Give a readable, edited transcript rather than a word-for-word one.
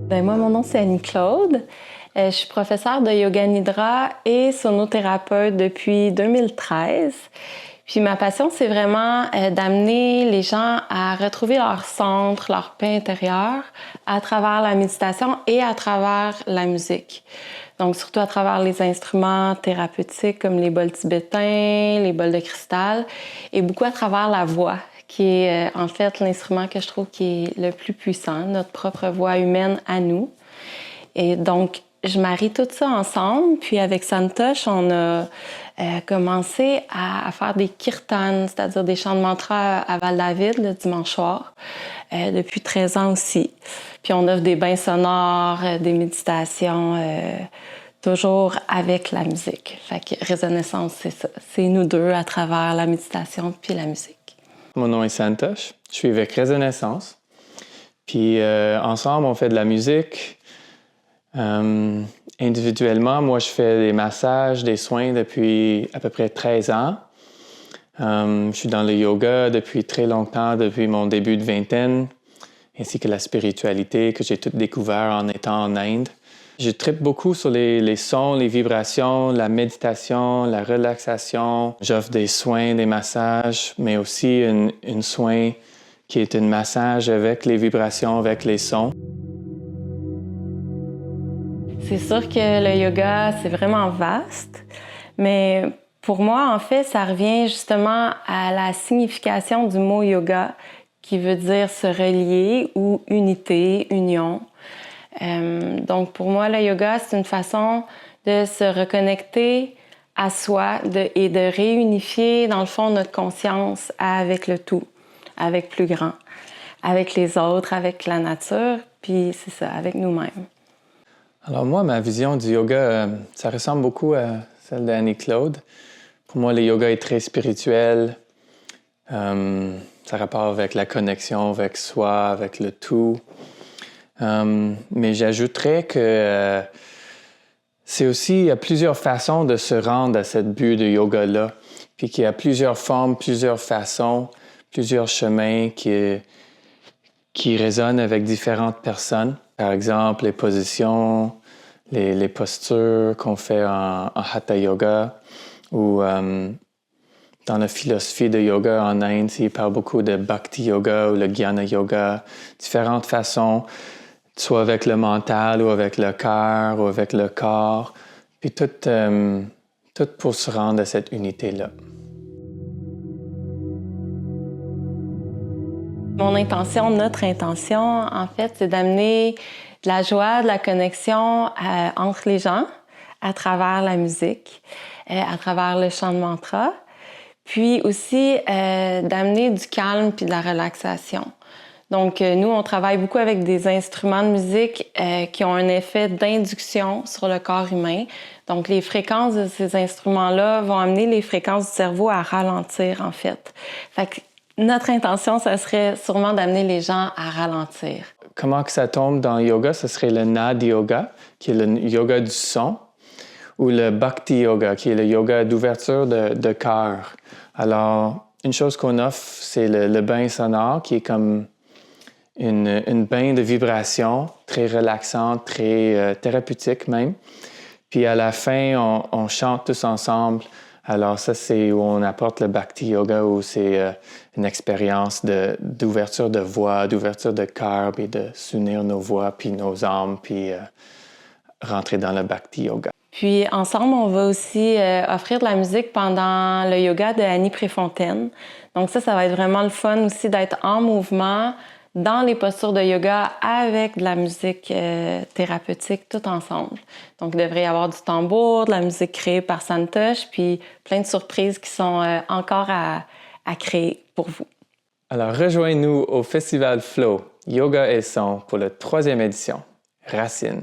Ben moi, mon nom, c'est Annie-Claude. Je suis professeure de yoga nidra et sonothérapeute depuis 2013. Puis ma passion, c'est vraiment d'amener les gens à retrouver leur centre, leur paix intérieure à travers la méditation et à travers la musique. Donc, surtout à travers les instruments thérapeutiques comme les bols tibétains, les bols de cristal et beaucoup à travers la voix, qui est en fait l'instrument que je trouve qui est le plus puissant, notre propre voix humaine à nous. Et donc, je marie tout ça ensemble. Puis avec Santosh, on a commencé à faire des kirtans, c'est-à-dire des chants de mantra à Val-David le dimanche soir, depuis 13 ans aussi. Puis on offre des bains sonores, des méditations, toujours avec la musique. Fait que Résonessence, c'est ça. C'est nous deux à travers la méditation puis la musique. Mon nom est Santosh. Je suis avec Résonessence. Puis ensemble, on fait de la musique. Individuellement, moi, je fais des massages, des soins depuis à peu près 13 ans. Je suis dans le yoga depuis très longtemps, depuis mon début de vingtaine, ainsi que la spiritualité que j'ai tout découvert en étant en Inde. Je tripe beaucoup sur les sons, les vibrations, la méditation, la relaxation. J'offre des soins, des massages, mais aussi une soin qui est un massage avec les vibrations, avec les sons. C'est sûr que le yoga, c'est vraiment vaste, mais pour moi, en fait, ça revient justement à la signification du mot yoga, qui veut dire se relier ou unité, union. Donc pour moi, le yoga, c'est une façon de se reconnecter à soi et de réunifier, dans le fond, notre conscience avec le tout, avec plus grand, avec les autres, avec la nature, puis c'est ça, avec nous-mêmes. Alors moi, ma vision du yoga, ça ressemble beaucoup à celle d'Annie-Claude. Pour moi, le yoga est très spirituel. Ça rapporte avec la connexion avec soi, avec le tout. Mais j'ajouterais que c'est aussi, il y a plusieurs façons de se rendre à cette but de yoga-là. Puis qu'il y a plusieurs formes, plusieurs façons, plusieurs chemins qui résonnent avec différentes personnes. Par exemple, les positions, les postures qu'on fait en Hatha Yoga ou dans la philosophie de yoga en Inde, il parle beaucoup de Bhakti Yoga ou le Jnana Yoga, différentes façons, soit avec le mental ou avec le cœur ou avec le corps, puis tout pour se rendre à cette unité-là. Mon intention, notre intention, en fait, c'est d'amener de la joie, de la connexion entre les gens à travers la musique, à travers le chant de mantra, puis aussi d'amener du calme puis de la relaxation. Donc, nous, on travaille beaucoup avec des instruments de musique qui ont un effet d'induction sur le corps humain. Donc, les fréquences de ces instruments-là vont amener les fréquences du cerveau à ralentir, en fait. Fait que notre intention, ça serait sûrement d'amener les gens à ralentir. Comment que ça tombe dans le yoga? Ce serait le Nad Yoga, qui est le yoga du son, ou le Bhakti Yoga, qui est le yoga d'ouverture de cœur. Alors, une chose qu'on offre, c'est le bain sonore, qui est comme une bain de vibration, très relaxante, très thérapeutique même. Puis à la fin, on chante tous ensemble. Alors ça, c'est où on apporte le Bhakti Yoga, où c'est une expérience d'ouverture de voix, d'ouverture de cœur, puis de s'unir nos voix, puis nos âmes, puis rentrer dans le Bhakti Yoga. Puis ensemble, on va aussi offrir de la musique pendant le yoga de Annie Préfontaine. Donc ça va être vraiment le fun aussi d'être en mouvement dans les postures de yoga avec de la musique thérapeutique tout ensemble. Donc il devrait y avoir du tambour, de la musique créée par Santosh, puis plein de surprises qui sont encore à créer pour vous. Alors rejoignez-nous au Festival Flow, Yoga et Son pour la 3e édition. Racine.